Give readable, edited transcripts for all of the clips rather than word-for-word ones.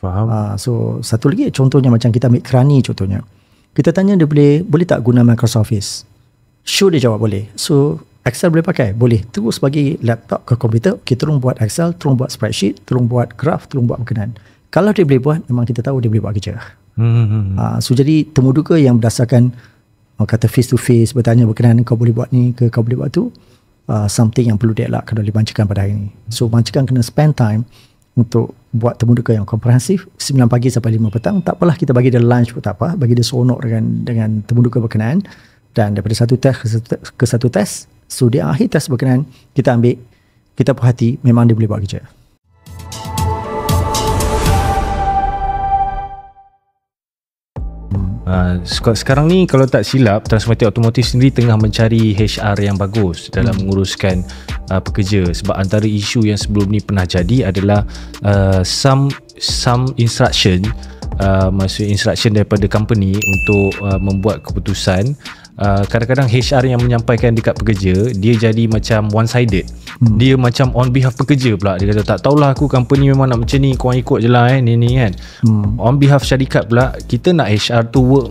Faham. So satu lagi contohnya macam kita ambil kerani contohnya. Kita tanya dia boleh tak guna Microsoft Office? Sure dia jawab boleh. So Excel boleh pakai? Boleh. Terus bagi laptop ke komputer, kita tolong buat Excel, tolong buat spreadsheet, tolong buat graph, tolong buat berkenaan. Kalau dia boleh buat, memang kita tahu dia boleh buat kerja. So jadi temu duka yang berdasarkan kata face to face, bertanya berkenaan kau boleh buat ni ke kau boleh buat tu, something yang perlu dielakkan oleh bancakan pada hari ini. So bancakan kena spend time untuk buat temu duka yang komprehensif 9 pagi sampai 5 petang. Tak apalah kita bagi dia lunch pun tak apa, bagi dia seronok dengan temu duka berkenaan, dan daripada satu test ke satu test, so di akhir test berkenaan kita ambil, kita perhati memang dia boleh buat kerja. Sekarang ni kalau tak silap, Transformatic Automotive sendiri tengah mencari HR yang bagus dalam menguruskan pekerja, sebab antara isu yang sebelum ni pernah jadi adalah some instruction, maksudnya instruction daripada company untuk membuat keputusan. Kadang-kadang HR yang menyampaikan dekat pekerja, dia jadi macam one sided. Dia macam on behalf pekerja pula. Dia kata tak tahulah aku, company memang nak macam ni, korang ikut je lah ni kan. On behalf syarikat pula, kita nak HR tu work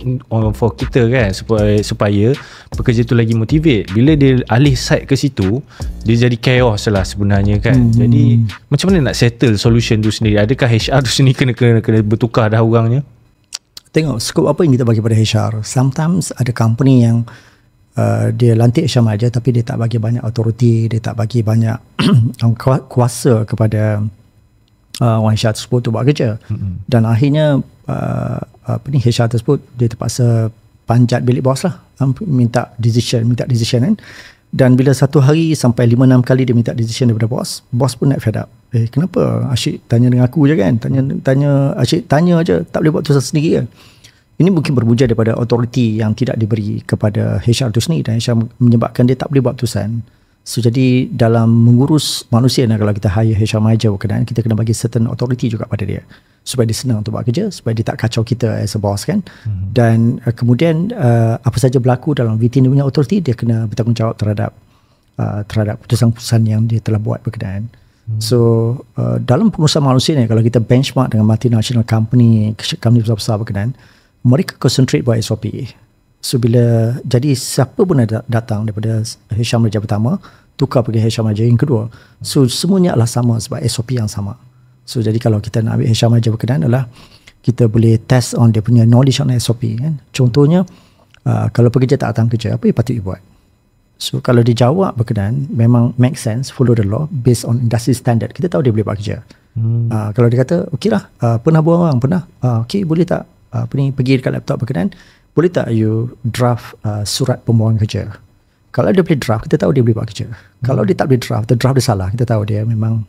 for kita kan, supaya pekerja tu lagi motivate. Bila dia alih side ke situ, dia jadi chaos lah sebenarnya kan. Jadi macam mana nak settle solution tu sendiri? Adakah HR tu sendiri kena bertukar dah orangnya? Tengok skop apa yang kita bagi pada HR. Sometimes ada company yang dia lantik HR manager tapi dia tak bagi banyak authority, dia tak bagi banyak kuasa kepada orang HR tersebut untuk buat kerja. Dan akhirnya HR tersebut dia terpaksa panjat bilik bos lah, minta decision kan. Dan bila satu hari sampai 5-6 kali dia minta decision daripada bos pun nak fed up. Kenapa Asyik tanya dengan aku je kan, Asyik tanya je, tak boleh buat keputusan sendiri kan. Ini mungkin bermula daripada authority yang tidak diberi kepada HR itu sendiri, dan HR menyebabkan dia tak boleh buat keputusan. So jadi dalam mengurus manusia, kalau kita hire HR manager berkenaan, kita kena bagi certain authority juga pada dia, supaya dia senang untuk buat kerja, supaya dia tak kacau kita as a boss kan. Dan kemudian apa saja berlaku dalam within dia punya authority, dia kena bertanggungjawab terhadap keputusan-keputusan yang dia telah buat berkenaan. So dalam pengurusan manusia ni, kalau kita benchmark dengan multinational company besar-besar berkenaan, mereka concentrate buat SOP. So bila jadi siapa pun datang daripada HR manager pertama tukar pergi HR manager yang kedua, so semuanya adalah sama sebab SOP yang sama. So jadi kalau kita nak ambil HR manager berkenaan adalah kita boleh test on dia punya knowledge on SOP kan. Contohnya kalau pekerja tak datang kerja, apa yang patut dia buat? So kalau dia jawab berkenaan memang make sense, follow the law based on industry standard, kita tahu dia boleh buat kerja. Kalau dia kata okey lah, pernah buang orang, pernah, okey boleh tak pergi dekat laptop berkenaan, boleh tak you draft surat pembuangan kerja? Kalau dia boleh draft, kita tahu dia boleh buat kerja. Kalau dia tak boleh draft, the draft dia salah, kita tahu dia memang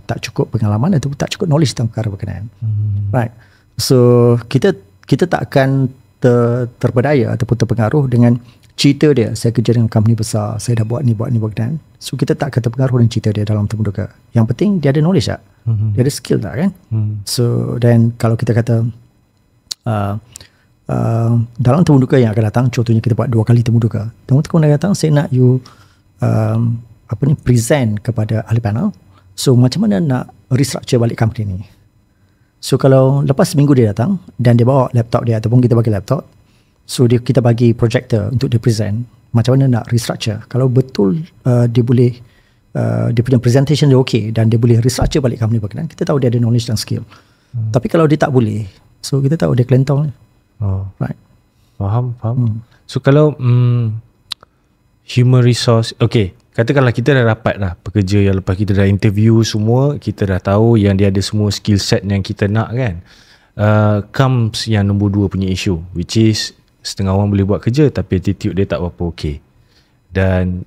tak cukup pengalaman atau tak cukup knowledge tentang perkara berkenaan. Right. So kita tak akan terpedaya ataupun terpengaruh dengan cerita dia. Saya kerja dengan company besar, saya dah buat ni berkenaan. So kita tak akan terpengaruh dengan cerita dia dalam temu duka. Yang penting dia ada knowledge tak? Dia ada skill tak kan? So then kalau kita kata dalam temu duka yang akan datang, contohnya kita buat 2 kali temu duka. Temu duka yang akan datang, saya nak you present kepada ahli panel. So macam mana nak restructure balik company ni? So kalau lepas seminggu dia datang dan dia bawa laptop dia ataupun kita bagi laptop, so kita bagi projector untuk dia present macam mana nak restructure. Kalau betul dia boleh dia punya presentation dia okey dan dia boleh restructure balik company berkenaan, kita tahu dia ada knowledge dan skill. Tapi kalau dia tak boleh, so kita tahu dia kelentong. Right. Faham. So kalau human resource, okay, katakanlah kita dah dapat dah pekerja yang lepas kita dah interview semua, kita dah tahu yang dia ada semua skill set yang kita nak kan. Comes yang nombor 2 punya issue, which is setengah orang boleh buat kerja tapi attitude dia tak berapa okay. Dan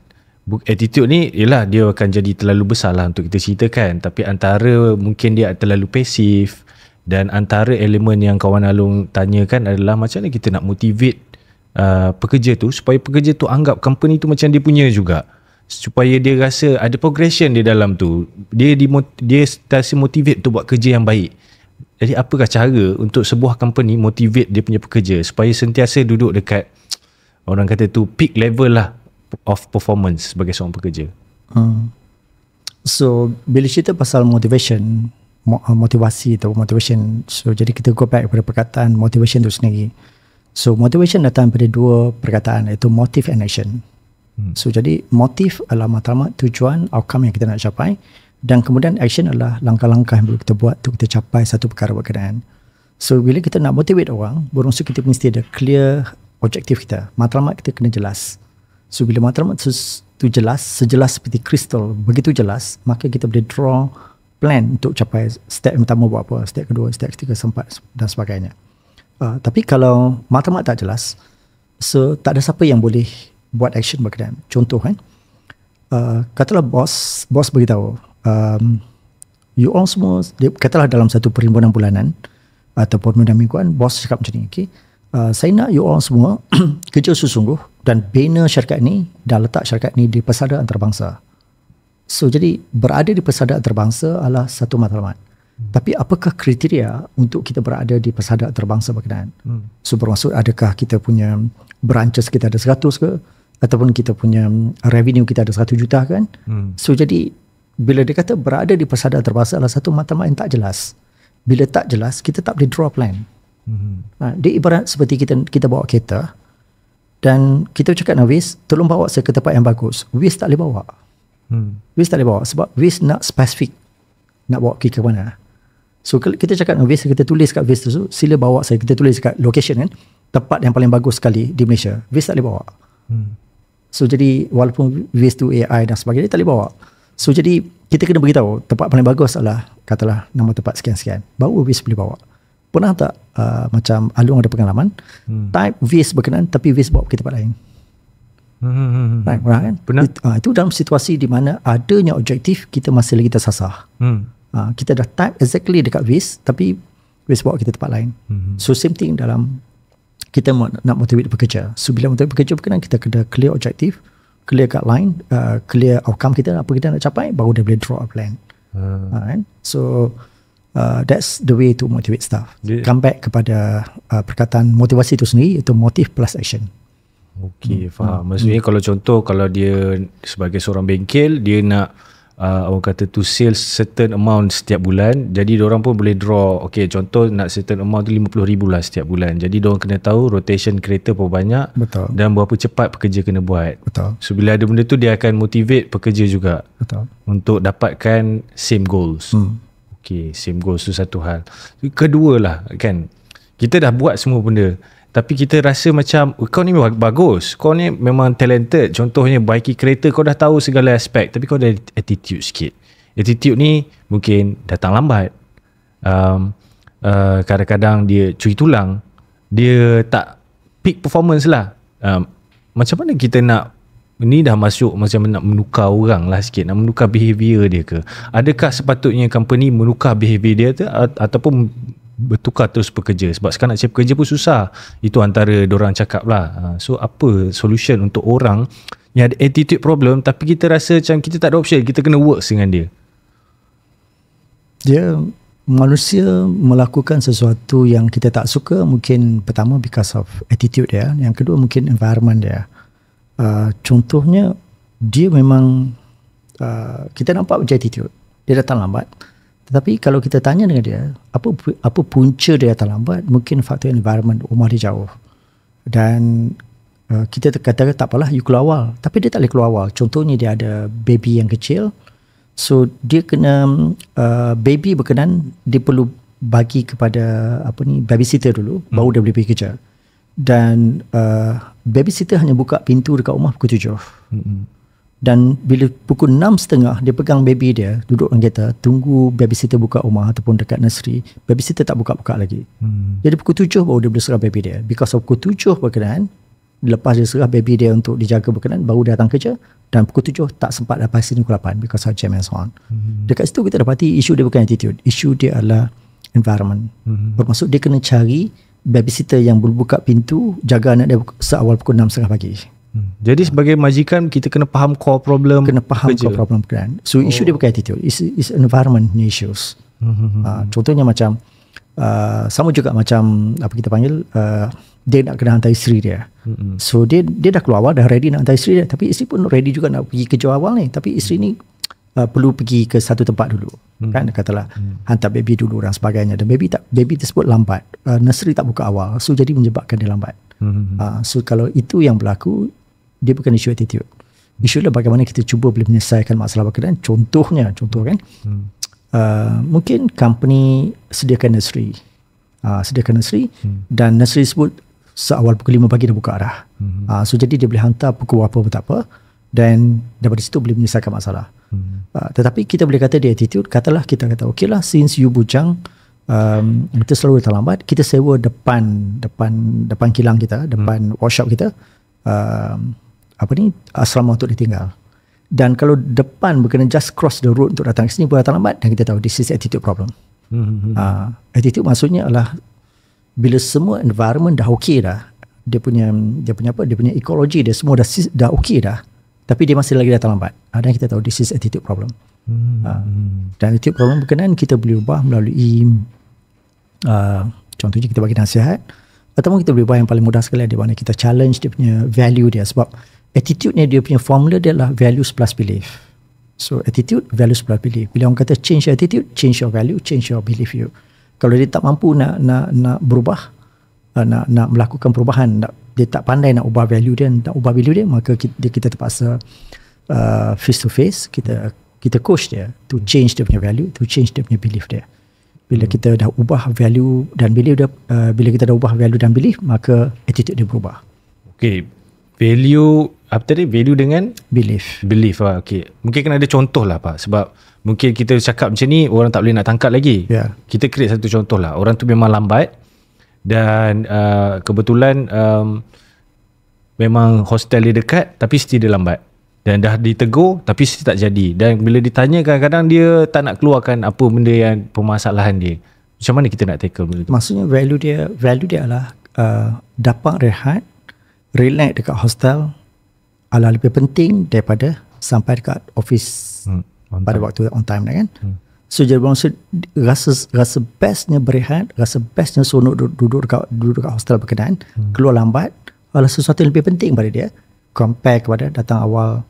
attitude ni ialah dia akan jadi terlalu besar lah untuk kita ceritakan, tapi antara mungkin dia terlalu pasif. Dan antara elemen yang kawan Along tanyakan adalah macam mana kita nak motivate pekerja tu supaya pekerja tu anggap company tu macam dia punya juga, supaya dia rasa ada progression di dalam tu, dia rasa motivate untuk buat kerja yang baik. Jadi apakah cara untuk sebuah company motivate dia punya pekerja supaya sentiasa duduk dekat orang kata tu peak level lah of performance sebagai seorang pekerja? So bila cerita pasal motivation motivasi atau motivation. So jadi kita go back kepada perkataan motivation itu sendiri. So motivation datang pada dua perkataan, iaitu motive and action. So jadi motif adalah matlamat, tujuan, outcome yang kita nak capai, dan kemudian action adalah langkah-langkah yang perlu kita buat untuk kita capai satu perkara berkenaan. So bila kita nak motivate orang, bermaksud kita mesti ada clear objektif kita. Matlamat kita kena jelas. So bila matlamat itu jelas, sejelas seperti kristal, begitu jelas, maka kita boleh draw plan untuk capai step yang pertama buat apa, step kedua, step ketiga, sempat dan sebagainya. Tapi kalau matlamat tak jelas, so tak ada siapa yang boleh buat action berkenaan. Contoh kan, katalah bos beritahu, you all semua, katalah dalam satu perhimpunan bulanan ataupun mingguan, bos cakap macam ni, okay, saya nak you all semua kerja sungguh dan bina syarikat ni dan letak syarikat ni di persada antarabangsa. So jadi berada di persada antarabangsa adalah satu matlamat. Tapi apakah kriteria untuk kita berada di persada antarabangsa berkenaan? So bermaksud adakah kita punya branches kita ada 100 ke? Ataupun kita punya revenue kita ada 100 juta kan? So jadi bila dia kata berada di persada antarabangsa adalah satu matlamat yang tak jelas. Bila tak jelas, kita tak boleh draw plan. Dia ibarat seperti kita bawa kereta dan kita cakap dengan Wiz, tolong bawa saya ke tempat yang bagus. Wiz tak boleh bawa. Wiz tak boleh bawa sebab Wiz nak spesifik nak bawa pergi ke mana. So kita cakap dengan Wiz, kita tulis kat Wiz tu, sila bawa saya, kita tulis kat location kan, tempat yang paling bagus sekali di Malaysia. Wiz tak boleh bawa. So jadi walaupun Wiz tu AI dan sebagainya, tak boleh bawa. So jadi kita kena beritahu tempat paling bagus adalah katalah nama tempat sekian-sekian, baru Wiz boleh bawa. Pernah tak macam Alung ada pengalaman type Wiz berkenaan tapi Wiz bawa pergi tempat lain? Right, pernah kan? Pernah. Itu dalam situasi di mana adanya objektif kita masih lagi tersasar. Kita dah type exactly dekat Wiz tapi Wiz bawa kita tempat lain. So same thing dalam kita nak motivate pekerja. So bila motivate pekerja berkenaan, kita kena clear objektif, clear guideline, clear outcome kita, apa kita nak capai, baru dia boleh draw a plan. Right? So that's the way to motivate staff. Come back kepada perkataan motivasi itu sendiri, itu motive plus action. Okey, faham. Maksudnya kalau contoh, kalau dia sebagai seorang bengkel, dia nak orang kata to sales certain amount setiap bulan, jadi diorang pun boleh draw, okay, contoh nak certain amount tu 50,000 lah setiap bulan, jadi diorang kena tahu rotation kereta berapa banyak. Betul. Dan berapa cepat pekerja kena buat. Betul. So bila ada benda tu, dia akan motivate pekerja juga. Betul. Untuk dapatkan same goals. Okay, same goals tu satu hal. Kedua lah kan, kita dah buat semua benda tapi kita rasa macam kau ni bagus, kau ni memang talented, contohnya baiki kereta, kau dah tahu segala aspek, tapi kau ada attitude sikit. Attitude ni mungkin datang lambat, kadang-kadang dia curi tulang, dia tak peak performance lah. Macam mana kita nak, ni dah masuk macam nak menukar orang lah sikit, nak menukar behavior dia ke? Adakah sepatutnya company menukar behavior dia tu, ataupun bertukar terus pekerja? Sebab sekarang nak cari pekerja pun susah. Itu antara diorang cakap lah. So apa solution untuk orang yang ada attitude problem tapi kita rasa macam kita tak ada option, kita kena work dengan dia? Manusia melakukan sesuatu yang kita tak suka, mungkin pertama because of attitude dia, yang kedua mungkin environment dia. Contohnya dia memang kita nampak macam attitude, dia datang lambat. Tetapi kalau kita tanya dengan dia, apa punca dia datang lambat, mungkin faktor environment, rumah dia jauh. Dan kita kata tak apalah, you keluar awal. Tapi dia tak boleh keluar awal. Contohnya dia ada baby yang kecil. So dia kena, baby berkenan, dia perlu bagi kepada babysitter dulu, baru dia boleh pergi kerja. Dan babysitter hanya buka pintu dekat rumah pukul 7. Dan bila pukul 6.30 dia pegang baby dia, duduk dalam kereta, tunggu babysitter buka rumah ataupun dekat nursery, babysitter tak buka-buka lagi. Jadi pukul 7 baru dia boleh serah baby dia. Because of pukul 7 berkenaan, lepas dia serah baby dia untuk dijaga berkenaan, baru dia datang kerja, dan pukul 7 tak sempat dapat sini pukul 8 because of jam and so on. Dekat situ kita dapati isu dia bukan attitude, isu dia adalah environment. Bermaksud dia kena cari babysitter yang boleh buka pintu, jaga anak dia seawal pukul 6.30 pagi. Jadi sebagai majikan kita kena faham core problem, core problem kan. So isu dia bukan attitude, is environment issues. Contohnya macam sama juga macam apa kita panggil, dia nak kena hantar isteri dia. So dia dah keluar awal, dah ready nak hantar isteri dia, tapi isteri pun ready juga nak pergi kerja awal ni, tapi isteri ni perlu pergi ke satu tempat dulu. Kan katalah hantar baby dulu dan sebagainya, dan baby tersebut lambat, nursery tak buka awal, so jadi menyebabkan dia lambat. So kalau itu yang berlaku, dia bukan isu attitude. Isu adalah bagaimana kita cuba boleh menyelesaikan masalah berkenaan. Contoh kan, mungkin company sediakan nursery, dan nursery tersebut seawal pukul 5 pagi dah buka dah. So jadi dia boleh hantar pukul berapa pun tak apa, dan daripada situ boleh menyelesaikan masalah. Tetapi kita boleh kata dia attitude, katalah kita kata okey lah, since you bujang, kita selalu datang lambat, kita sewa depan kilang kita, depan workshop kita, asrama untuk ditinggal. Dan kalau depan berkena just cross the road untuk datang ke sini pun datang lambat, dan kita tahu this is attitude problem. Attitude maksudnya adalah bila semua environment dah okey dah, dia punya ekologi dia semua dah okey dah, tapi dia masih lagi datang lambat, dan kita tahu this is attitude problem. Dan attitude problem berkenaan kita boleh ubah melalui contohnya kita bagi nasihat, ataupun kita boleh ubah yang paling mudah sekali, di mana kita challenge dia punya value dia. Sebab attitude ni dia punya formula dia adalah values plus belief. So attitude, values plus belief. Bila orang kata change your attitude, change your value, change your belief you. Kalau dia tak mampu nak berubah, nak melakukan perubahan, dia tak pandai nak ubah value dia, nak ubah value dia, maka kita terpaksa face to face, kita coach dia to change dia punya value, to change dia punya belief dia. Bila kita dah ubah value dan belief dia, bila kita dah ubah value dan belief, maka attitude dia berubah. Okay, value apa tadi? Value dengan belief lah. Okay, mungkin kena ada contoh lah Pak, sebab mungkin kita cakap macam ni orang tak boleh nak tangkap lagi. Kita create satu contoh lah. Orang tu memang lambat, dan kebetulan memang hostel dia dekat, tapi still dia lambat, dan dah ditegur tapi still tak jadi. Dan bila ditanya, kadang-kadang dia tak nak keluarkan apa benda yang permasalahan dia. Macam mana kita nak tackle benda tu? Maksudnya value dia adalah dapat rehat, relax dekat hostel adalah lebih penting daripada sampai dekat office pada waktu on time kan. So jadi maksud rasa bestnya berehat, rasa bestnya seronok duduk dekat hostel berkenaan, keluar lambat adalah sesuatu yang lebih penting pada dia compare kepada datang awal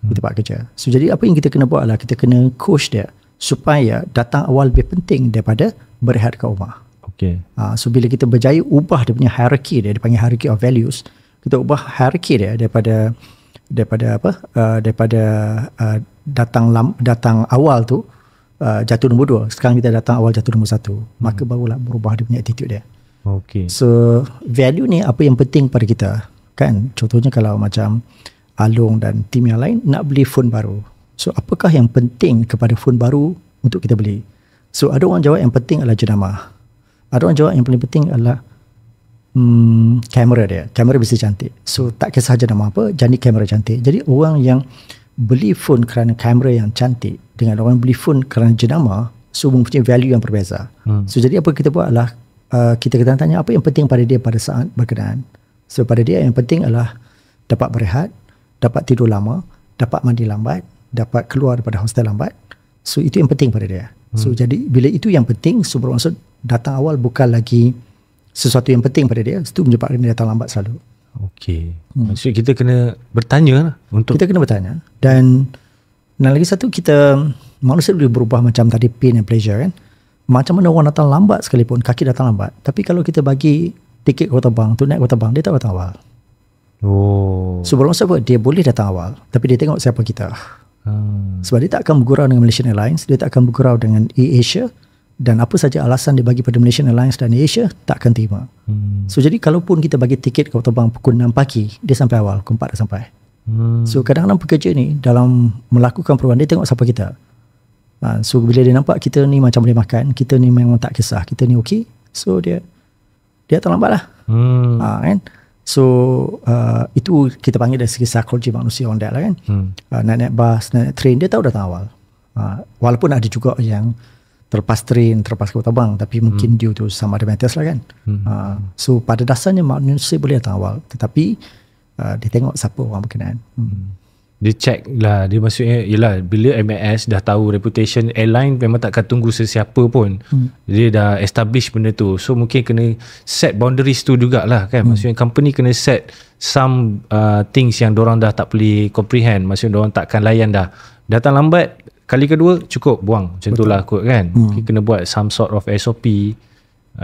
di tempat kerja. So jadi apa yang kita kena buat adalah kita kena coach dia supaya datang awal lebih penting daripada berehat dekat rumah. Okay. So bila kita berjaya ubah dia punya hierarchy dia panggil hierarchy of values, kita ubah hierarchy dia daripada datang awal tu jatuh nombor 2, sekarang kita datang awal jatuh nombor 1, maka barulah berubah dia punya attitude dia. Okay. So value ni apa yang penting pada kita kan. Contohnya kalau macam Along dan tim yang lain nak beli phone baru, so apakah yang penting kepada phone baru untuk kita beli? So ada orang jawab yang penting adalah jenama, ada orang jawab yang paling penting adalah kamera dia, kamera bisa cantik. So tak kisah jenama apa, jadi kamera cantik. Jadi orang yang beli phone kerana kamera yang cantik dengan orang beli phone kerana jenama, so mempunyai value yang berbeza. So jadi apa kita buat adalah kita tanya apa yang penting pada dia pada saat berkenaan. So pada dia yang penting adalah dapat berehat, dapat tidur lama, dapat mandi lambat, dapat keluar daripada hostel lambat. So itu yang penting pada dia. So jadi bila itu yang penting, so bermaksud datang awal bukan lagi sesuatu yang penting pada dia, itu menyebabkan dia datang lambat selalu. Okey. Maksud kita kena bertanya lah untuk, kita kena bertanya. Dan lagi satu, kita manusia boleh berubah macam tadi pain and pleasure kan. Macam mana orang datang lambat sekalipun, kaki datang lambat, tapi kalau kita bagi tiket kereta bang untuk naik kereta bang, dia tak datang awal. So bermaksud apa? Dia boleh datang awal, tapi dia tengok siapa kita. Sebab dia tak akan bergurau dengan Malaysian Airlines, dia tak akan bergurau dengan AirAsia, dan apa saja alasan dia bagi pada Malaysian Airlines dan AirAsia tak akan terima. So jadi kalaupun kita bagi tiket kereta bang pukul 6 pagi, dia sampai awal, pukul 4 dah sampai. So kadang-kadang pekerja ni dalam melakukan perubahan, dia tengok siapa kita. So bila dia nampak kita ni macam boleh makan, kita ni memang tak kisah, kita ni okey, so dia terlambat lah. Kan? So itu kita panggil dari segi psikologi manusia on that lah kan. Nak naik bas, nak naik train, dia tahu datang awal. Walaupun ada juga yang terlepas train, terlepas kereta bang, tapi mungkin due to some other matters lah kan. So pada dasarnya manusia boleh datang awal, tetapi dia tengok siapa orang berkenaan. Dia check lah, dia maksudnya yelah, bila MAS dah tahu reputation airline, memang takkan tunggu sesiapa pun. Dia dah establish benda tu, so mungkin kena set boundaries tu jugalah kan. Maksudnya company kena set some things yang dorang dah tak boleh comprehend. Maksudnya dorang takkan layan dah. Datang lambat, kali kedua cukup buang. Macam itulah kot kan. Kena buat some sort of SOP.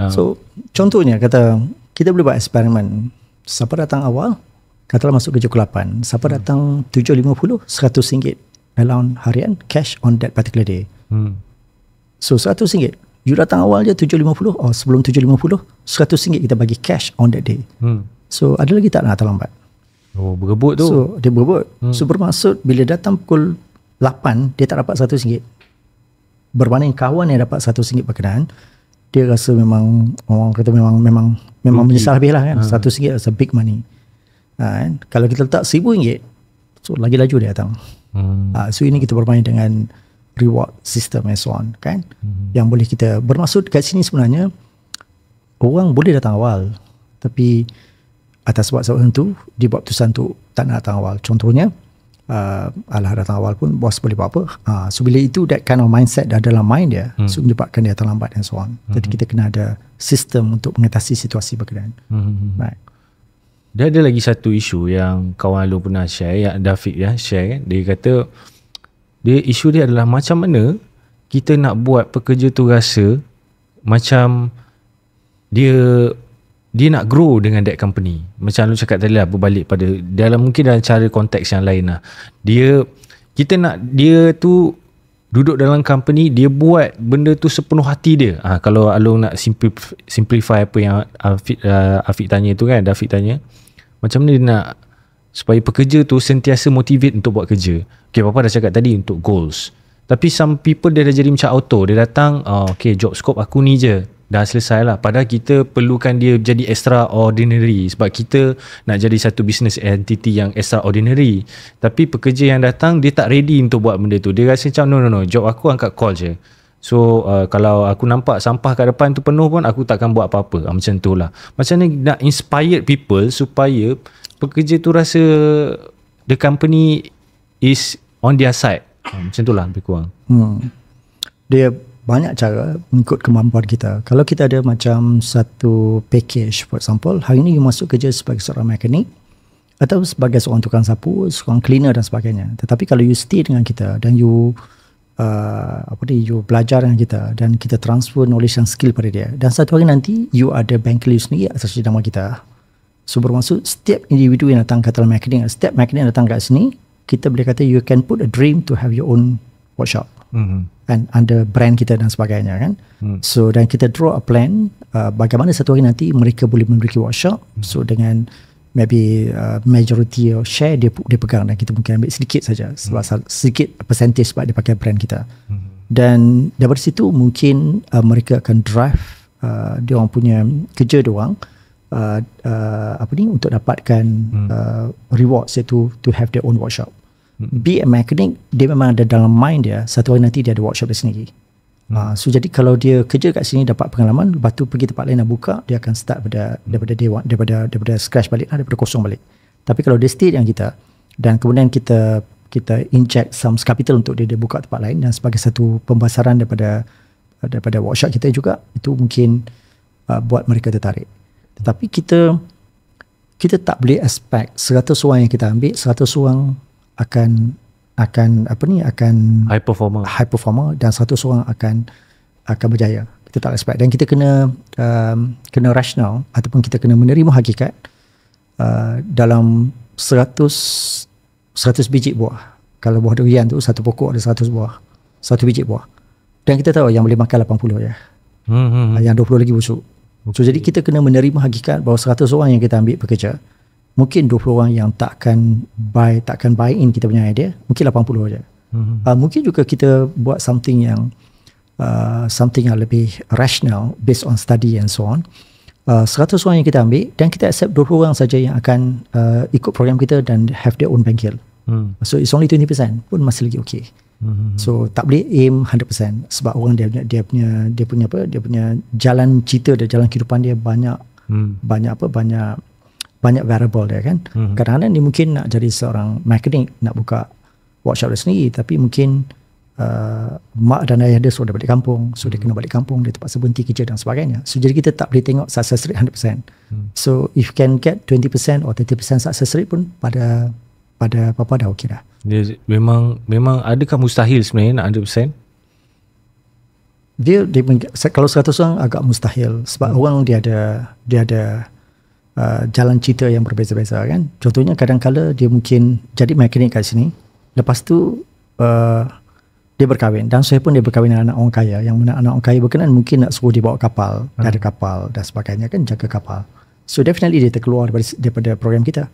So contohnya kata kita boleh buat eksperimen. Siapa datang awal, katalah masuk kerja pukul 8. Siapa datang 7.50, RM100 allowance harian cash on that particular day. So RM100. You datang awal je 7.50 or sebelum 7.50, RM100 kita bagi cash on that day. So ada lagi tak nak terlambat? Oh, berebut tu. So dia berebut. So bermaksud bila datang pukul 8 dia tak dapat RM100. Berbanding kawan yang dapat RM100 berkenaan, dia rasa memang orang kata memang menyesal habis lah kan. RM100 is a big money. Kan? Kalau kita letak RM1,000, so lagi laju dia datang. So ini kita bermain dengan reward system and so on kan. Yang boleh kita bermaksud kat sini sebenarnya orang boleh datang awal, tapi atas sebab-sebab tertentu dia buat keputusan tu tak nak datang awal. Contohnya alah datang awal pun bos boleh buat apa. So bila itu that kind of mindset dah dalam mind dia, so menyebabkan dia terlambat and so on. Jadi kita kena ada sistem untuk mengatasi situasi berkenaan. Right. Dia ada lagi satu isu yang kawan lu pernah share, yang Dafiq share kan. Dia kata isu dia adalah macam mana kita nak buat pekerja tu rasa macam dia nak grow dengan that company. Macam lu cakap tadi lah, berbalik pada mungkin dalam cara konteks yang lain lah. Kita nak dia tu duduk dalam company, dia buat benda tu sepenuh hati dia. Kalau lu nak simplify apa yang Afiq tanya tu kan, Dafiq tanya, macam mana dia nak supaya pekerja tu sentiasa motivate untuk buat kerja. Okay, Papa dah cakap tadi untuk goals. Tapi some people dia dah jadi macam auto. Dia datang, okay, job scope aku ni je, dah selesai lah. Padahal kita perlukan dia jadi extraordinary, sebab kita nak jadi satu business entity yang extraordinary. Tapi pekerja yang datang, dia tak ready untuk buat benda tu. Dia rasa macam no, job aku angkat call je. So kalau aku nampak sampah kat depan tu penuh pun, aku takkan buat apa-apa. Macam tu lah. Macam ni nak inspire people supaya pekerja tu rasa the company is on their side. Macam tu lah lebih kurang. Dia banyak cara mengikut kemampuan kita. Kalau kita ada macam satu package, for example, hari ni you masuk kerja sebagai seorang mekanik atau sebagai seorang tukang sapu, seorang cleaner dan sebagainya. Tetapi kalau you stay dengan kita dan you you belajar dengan kita dan kita transfer knowledge dan skill pada dia, dan satu hari nanti you ada bengkel you sendiri atas nama kita. So bermaksud setiap individu yang datang katalah mekanik, setiap mekanik yang datang kat sini, kita boleh kata you can put a dream to have your own workshop and under brand kita dan sebagainya kan. So dan kita draw a plan bagaimana satu hari nanti mereka boleh memiliki workshop. So dengan maybe majority or share dia pegang dan kita mungkin ambil sedikit saja, sebab sedikit percentage sebab dia pakai brand kita. Dan daripada situ mungkin mereka akan drive dia orang punya kerja dia orang untuk dapatkan rewards, iaitu to have their own workshop. Be a mechanic, dia memang ada dalam mind dia satu hari nanti dia ada workshop dia sendiri. So jadi kalau dia kerja kat sini dapat pengalaman, lepas tu pergi tempat lain nak buka, dia akan start daripada scratch balik lah, daripada kosong balik. Tapi kalau dia stay dengan kita dan kemudian kita inject some capital untuk dia buka tempat lain dan sebagai satu pembesaran daripada workshop kita juga, itu mungkin buat mereka tertarik. Tetapi kita tak boleh expect 100 orang yang kita ambil 100 orang akan high performer dan 100 orang akan berjaya. Kita tak expect, dan kita kena rational ataupun kita kena menerima hakikat dalam 100 biji buah. Kalau buah durian tu satu pokok ada 100 buah, 1 biji buah, dan kita tahu yang boleh makan 80 je. Yang 20 lagi busuk. So jadi kita kena menerima hakikat bahawa 100 orang yang kita ambil bekerja, mungkin 20 orang yang takkan buy in kita punya idea, mungkin 80 aja. Mungkin juga kita buat something yang lebih rational based on study and so on. 100 orang yang kita ambil dan kita accept 20 orang saja yang akan ikut program kita dan have their own bengkel. So it's only 20% pun masih lagi okay. So tak boleh aim 100% sebab orang dia punya jalan cerita dia, jalan kehidupan dia banyak variable dia kan. Kadang-kadang dia mungkin nak jadi seorang mekanik, nak buka workshop dia sendiri, tapi mungkin mak dan ayah dia sudah balik kampung, so dia kena balik kampung, dia terpaksa berhenti kerja dan sebagainya. So jadi kita tak boleh tengok success rate 100%. So if can get 20% or 30% success rate pun pada pada Papa dah okey dah. Dia memang adakah mustahil sebenarnya nak 100%? Dia kalau 100 orang agak mustahil sebab orang dia ada jalan cerita yang berbeza-beza kan. Contohnya kadang-kala dia mungkin jadi mekanik kat sini, lepas tu dia berkahwin, dan saya pun dia berkahwin dengan anak orang kaya, yang mana anak orang kaya berkenan mungkin nak suruh dia bawa kapal, dah ada kapal dan sebagainya kan, jaga kapal. So definitely dia terkeluar daripada program kita.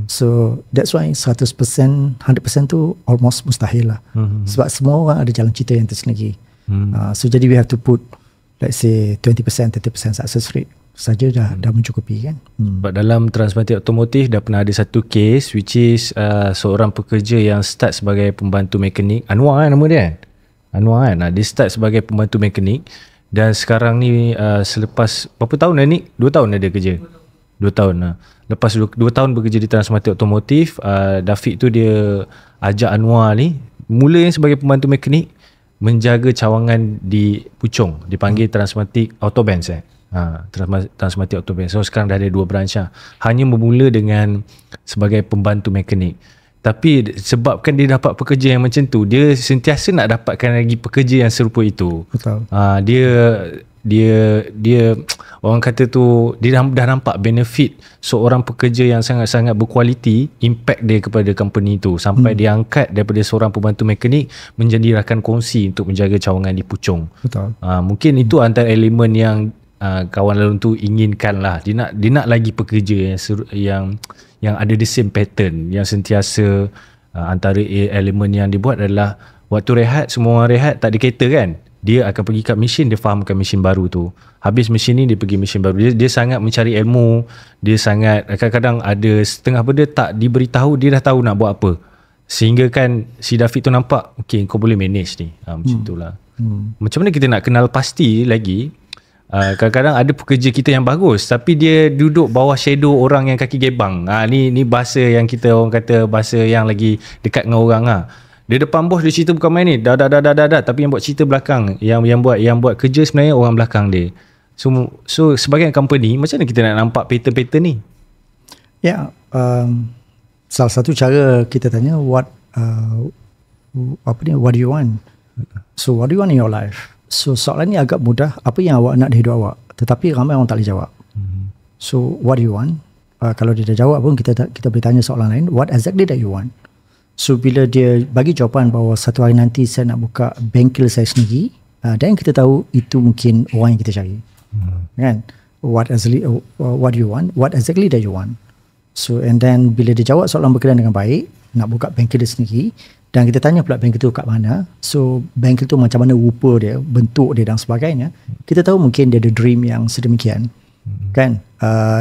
So that's why 100%, 100% tu almost mustahil lah. Sebab semua orang ada jalan cerita yang tersendiri. So jadi we have to put let's say 20%, 30% success rate saja dah mencukupi kan. Sebab dalam Transmati Otomotif dah pernah ada satu case which is seorang pekerja yang start sebagai pembantu mekanik, Anwar kan nama dia kan? Anwar kan, dia start sebagai pembantu mekanik dan sekarang ni selepas berapa tahun dah ni? 2 tahun dah dia kerja. 2 tahun lah. Lepas 2 tahun bekerja di Transmati Otomotif, Dafiq tu dia ajak Anwar ni mula sebagai pembantu mekanik menjaga cawangan di Puchong, dipanggil Transmati Autobans Transmati Autobans. So sekarang dah ada 2 branch lah. Hanya bermula dengan sebagai pembantu mekanik. Tapi sebabkan dia dapat pekerja yang macam tu, dia sentiasa nak dapatkan lagi pekerja yang serupa itu. Betul. Dia orang kata tu, dia dah nampak benefit seorang pekerja yang sangat-sangat berkualiti, impact dia kepada company tu sampai dia angkat daripada seorang pembantu mekanik menjadi rakan kongsi untuk menjaga cawangan di Puchong. Betul. Mungkin itu antara elemen yang kawan lalu tu inginkan lah. Dia nak lagi pekerja yang ada the same pattern, yang sentiasa antara elemen yang dibuat adalah waktu rehat, semua orang rehat, tak ada kereta kan, dia akan pergi kat mesin, dia fahamkan mesin baru tu. Habis mesin ni dia pergi mesin baru. Dia sangat mencari ilmu. Dia sangat, kadang-kadang ada setengah benda tak diberitahu, dia dah tahu nak buat apa. Sehingga kan si Dafiq tu nampak, okay, kau boleh manage ni. Macam itulah. Macam mana kita nak kenal pasti lagi? Kadang-kadang ada pekerja kita yang bagus tapi dia duduk bawah shadow orang yang kaki gebang. Ni bahasa yang kita orang kata bahasa yang lagi dekat dengan orang lah. Dia depan bos dia cerita bukan main ni, dah tapi yang buat cerita belakang, yang buat kerja sebenarnya orang belakang dia. So sebagai company, macam mana kita nak nampak pattern-pattern ni? Ya, salah satu cara kita tanya what do you want? So what do you want in your life? So soalan ni agak mudah, apa yang awak nak di hidup awak, tetapi ramai orang tak boleh jawab. So what do you want? Kalau dia dah jawab pun kita boleh tanya soalan lain, what exactly that you want? So bila dia bagi jawapan bahawa satu hari nanti saya nak buka bengkel saya sendiri, dan kita tahu itu mungkin orang yang kita cari. Kan? What do you want? What exactly that you want? So and then bila dia jawab soalan berkenaan dengan baik, nak buka bengkel dia sendiri, dan kita tanya pula bengkel tu kat mana, so bengkel tu macam mana rupa dia, bentuk dia dan sebagainya, kita tahu mungkin dia ada dream yang sedemikian. Kan?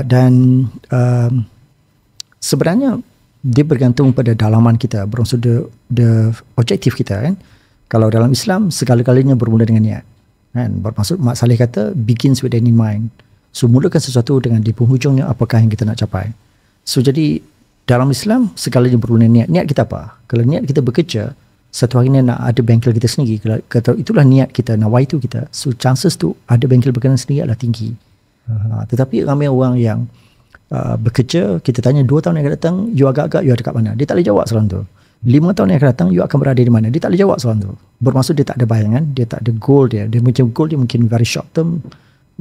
Dan sebenarnya dia bergantung pada dalaman kita, bermaksud the objektif kita kan. Kalau dalam Islam segala-galanya bermula dengan niat kan, bermaksud Mak Saleh kata begins with an in mind. So mulakan sesuatu dengan di penghujungnya apakah yang kita nak capai. So jadi dalam Islam segalanya bermula niat. Niat kita apa? Kalau niat kita bekerja, satu hari ni nak ada bengkel kita sendiri, kalau itulah niat kita, nawaitu kita, so chances tu ada bengkel berkenaan sendiri adalah tinggi. Tetapi ramai orang yang bekerja, kita tanya 2 tahun yang akan datang you agak-agak you ada kat mana, dia tak boleh jawab soalan tu. 5 tahun yang akan datang you akan berada di mana, dia tak boleh jawab soalan tu. Bermaksud dia tak ada bayangan, dia tak ada goal dia macam goal dia mungkin very short term,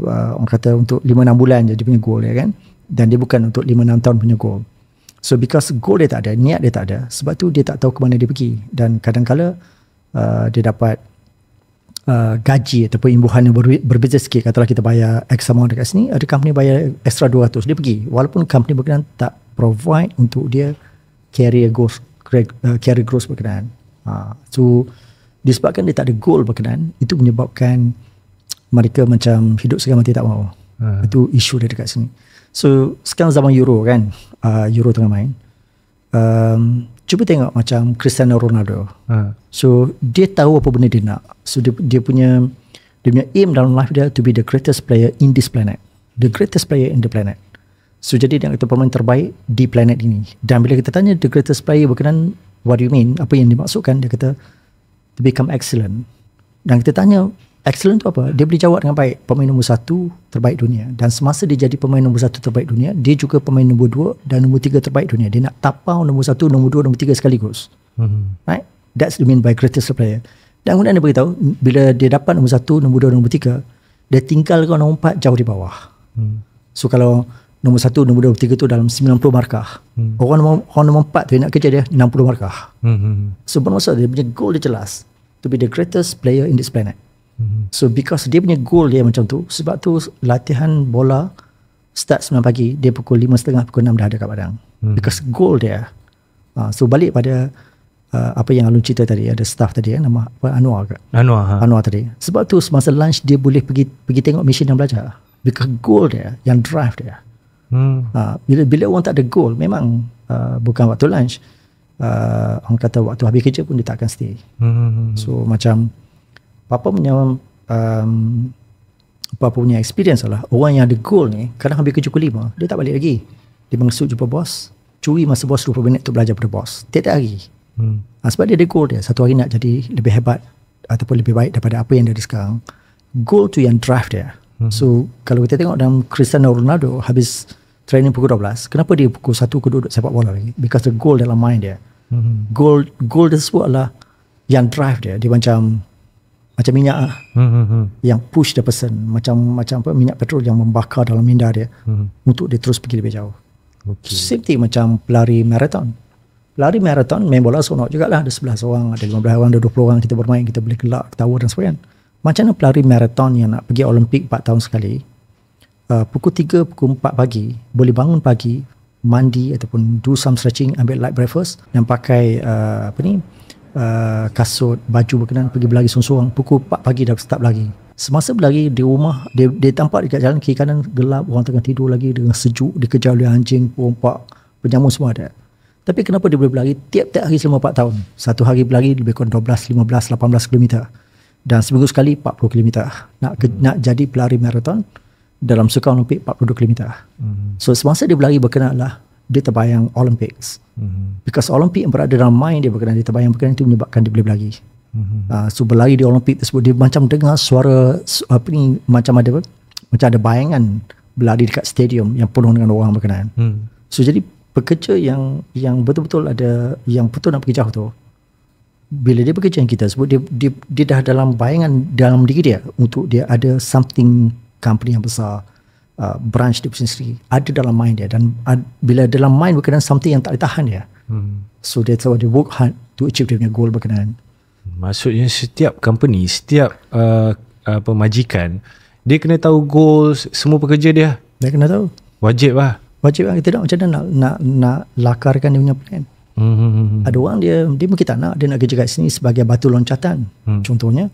orang kata untuk 5-6 bulan je dia punya goal dia kan, dan dia bukan untuk 5-6 tahun punya goal. So because goal dia tak ada, niat dia tak ada, sebab tu dia tak tahu ke mana dia pergi. Dan kadang-kala dia dapat gaji ataupun imbuhan yang berbeza sikit. Katalah kita bayar X amount dekat sini, ada company bayar extra 200, dia pergi. Walaupun company berkenaan tak provide untuk dia carry growth berkenaan. So disebabkan dia tak ada goal berkenaan, itu menyebabkan mereka macam hidup segan mati tak mahu. Itu isu dia dekat sini. So sekarang zaman Euro kan, Euro tengah main, cuba tengok macam Cristiano Ronaldo. So dia tahu apa benda dia nak. So dia punya aim dalam life dia to be the greatest player in this planet, the greatest player in the planet. So jadi dia kata pemain terbaik di planet ini. Dan bila kita tanya the greatest player berkenaan, what do you mean, apa yang dimaksudkan, dia kata to become excellent. Dan kita tanya Excellent tu apa? Dia boleh jawab dengan baik. Pemain nombor 1 terbaik dunia. Dan semasa dia jadi pemain nombor 1 terbaik dunia, dia juga pemain nombor 2 dan nombor 3 terbaik dunia. Dia nak tapau nombor 1, nombor 2, nombor 3 sekaligus. Right? That's the mean by greatest player. Dan kemudian dia beritahu, bila dia dapat nombor 1, nombor 2, nombor 3, dia tinggalkan nombor 4 jauh di bawah. So kalau nombor 1, nombor 2, nombor 3 tu dalam 90 markah. Orang nombor 4 tu nak kerja dia 60 markah. So bermaksud dia punya goal dia jelas. To be the greatest player in this planet. So because dia punya goal dia macam tu, sebab tu latihan bola start 9 pagi, dia pukul 5.30, pukul 6 dah ada kat padang. Because goal dia. So balik pada apa yang Alun cerita tadi, ada staff tadi nama apa, Anwar ke? Anwar tadi. Sebab tu semasa lunch dia boleh pergi tengok mesin dan belajar. Because goal dia, yang drive dia. Bila orang tak ada goal, memang bukan waktu lunch, orang kata waktu habis kerja pun dia tak akan stay. So macam Papa punya experience lah, orang yang ada goal ni kadang habis kerja pukul 5 dia tak balik lagi, dia mengesut jumpa bos, curi masa bos 20 minit untuk belajar pada bos tiap hari. Sebab dia ada goal dia, satu hari nak jadi lebih hebat ataupun lebih baik daripada apa yang dia ada sekarang. Goal tu yang drive dia. So kalau kita tengok dalam Cristiano Ronaldo, habis training pukul 12, kenapa dia pukul 1 ke 2 sepak bola lagi? Because the goal dalam mind dia. Goal tersebut adalah yang drive dia. Dia macam minyak lah, yang push the person, macam apa, minyak petrol yang membakar dalam minda dia untuk dia terus pergi lebih jauh. Same thing macam pelari marathon. Pelari marathon main bola seronok jugalah, ada 11 orang, ada 15 orang, ada 20 orang, kita bermain, kita boleh gelak, ketawa dan sebagainya. Macam mana pelari marathon yang nak pergi Olimpik 4 tahun sekali, pukul 3, pukul 4 pagi, boleh bangun pagi, mandi ataupun do some stretching, ambil light breakfast dan pakai kasut, baju berkenan, pergi berlari seorang-seorang, pukul 4 pagi dah start berlari. Semasa berlari di rumah, dia tampak dekat jalan kiri kanan gelap, orang tengah tidur lagi dengan sejuk, dikejar oleh anjing, perompak, penyamun semua ada. Tapi kenapa dia boleh berlari tiap-tiap hari selama 4 tahun? Satu hari berlari lebih kurang 12, 15, 18 km. Dan seminggu sekali 40 km. Nak jadi pelari marathon dalam sukan Olimpik 42 km. So semasa dia berlari berkenaan lah, dia terbayang Olympics. Because Olimpik yang berada dalam mind dia berkenaan, dia terbayang berkenaan, itu menyebabkan dia boleh berlari. So berlari di Olimpik tersebut, dia macam dengar suara macam ada bayangan berlari dekat stadium yang penuh dengan orang berkenaan. So jadi pekerja yang betul-betul ada, yang betul nak pergi jauh tu, bila dia bekerja yang kita sebut, dia dah dalam bayangan dalam diri dia untuk dia ada something, company yang besar, branch dia sendiri ada dalam mind dia, dan bila dalam mind berkenaan something yang tak boleh tahan dia. So dia work hard to achieve dia punya goal berkenaan. Maksudnya setiap company, setiap majikan, dia kena tahu goals semua pekerja dia. Dia kena tahu. Wajib lah. Kita nak macam mana nak lakarkan dia punya plan. Ada orang dia mungkin tak nak, dia nak kerja kat sini sebagai batu loncatan. Contohnya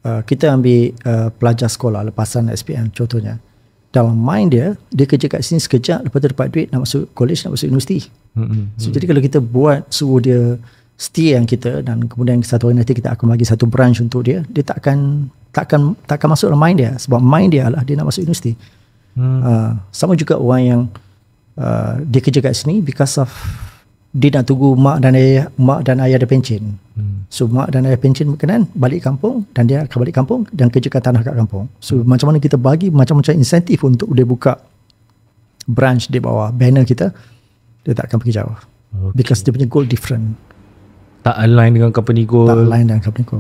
kita ambil pelajar sekolah lepasan SPM contohnya. Dalam mind dia kerja kat sini sekejap, lepas tu dapat duit nak masuk college, nak masuk universiti. So jadi kalau kita suruh dia stay yang kita, dan kemudian satu hari nanti kita akan bagi satu branch untuk dia tak akan masuk dalam mind dia, sebab mind dia adalah dia nak masuk universiti. Sama juga orang yang dia kerja kat sini because of dia nak tunggu mak dan ayah ada pencen. So mak dan ayah pencen berkenan balik kampung, dan dia akan balik kampung dan kerjakan tanah kat kampung. So macam mana kita bagi macam-macam insentif untuk dia buka branch di bawah banner kita, dia tak akan pergi jauh. Because dia punya goal different, tak align dengan company goal.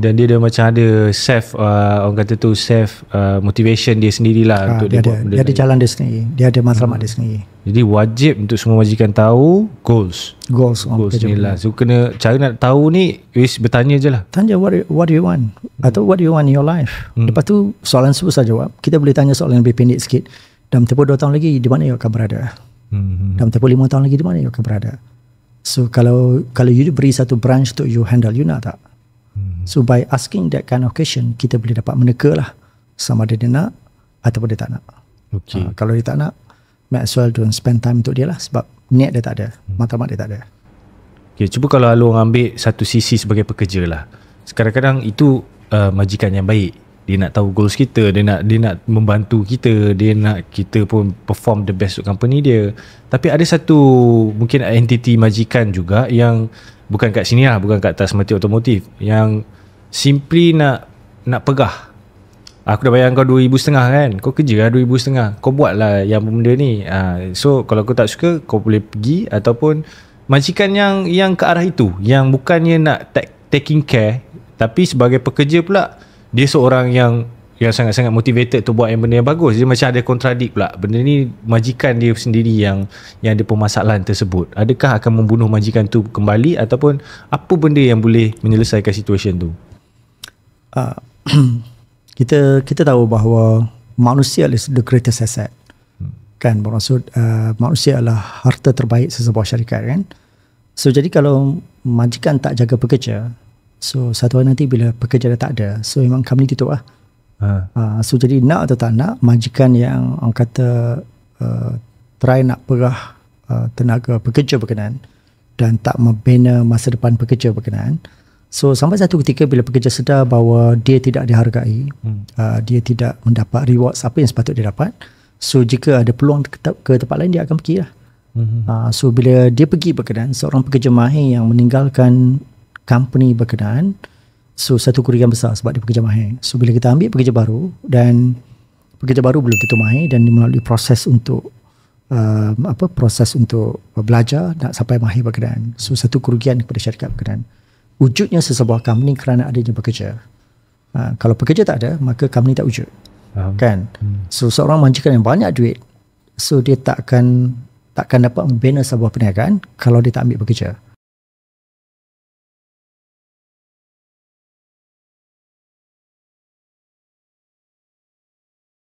Dan dia macam ada self orang kata tu self motivation dia sendirilah untuk dia buat benda. Dia ada jalan dia sendiri, dia ada matlamat dia sendiri. Jadi wajib untuk semua majikan tahu goals ni lah. So kena, cara nak tahu ni bertanya je lah. Tanya what do you want, atau what do you want in your life. Lepas tu soalan susah jawab, kita boleh tanya soalan yang lebih pendek sikit. Dalam tempoh 2 tahun lagi, di mana you akan berada? Dalam tempoh 5 tahun lagi, di mana you akan berada? So kalau you beri satu branch untuk you handle, you nak tak? So by asking that kind of question, kita boleh dapat meneka lah sama ada dia nak ataupun dia tak nak. Kalau dia tak nak, might as well don't spend time untuk dia lah, sebab niat dia tak ada, matlamat dia tak ada. Cuba kalau Alung ambil satu sisi sebagai pekerja lah, kadang-kadang itu majikan yang baik. Dia nak tahu goals kita, dia nak membantu kita, dia nak kita pun perform the best untuk company dia. Tapi ada satu mungkin entiti majikan juga yang bukan kat sini lah, bukan kat atas mati otomotif, yang simply nak pegah. aku dah bayar kau 2,500 kan, kau kerja lah 2,500, kau buat lah yang benda ni. So kalau kau tak suka, kau boleh pergi. Ataupun majikan yang ke arah itu, yang bukannya nak taking care, tapi sebagai pekerja pula dia seorang yang sangat-sangat motivated tu buat yang benda yang bagus. Dia macam ada kontradik pula. Benda ni majikan dia sendiri yang ada permasalahan tersebut. Adakah akan membunuh majikan tu kembali, ataupun apa benda yang boleh menyelesaikan situasi tu? Kita tahu bahawa manusia is the greatest asset. Kan, bermaksud manusia adalah harta terbaik sesebuah syarikat kan. So jadi kalau majikan tak jaga pekerja, so satu hari nanti bila pekerja dah tak ada, so memang company tutup lah. So jadi nak atau tak nak, majikan yang orang kata try nak perah tenaga pekerja berkenaan dan tak membina masa depan pekerja berkenaan, so sampai satu ketika bila pekerja sedar bahawa dia tidak dihargai, dia tidak mendapat rewards apa yang sepatutnya dia dapat, so jika ada peluang ke tempat lain, dia akan pergi lah. So bila dia pergi berkenaan, seorang pekerja mahir yang meninggalkan company berkenaan, so satu kerugian besar sebab dia pekerja mahir. So bila kita ambil pekerja baru dan pekerja baru belum tentu mahir dan melalui proses untuk proses untuk belajar nak sampai mahir berkenaan, so satu kerugian kepada syarikat berkenaan. Wujudnya sesebuah company kerana adanya pekerja. Kalau pekerja tak ada, maka company tak wujud. Kan? So seorang majikan yang banyak duit, so dia takkan dapat membina sebuah perniagaan kalau dia tak ambil pekerja.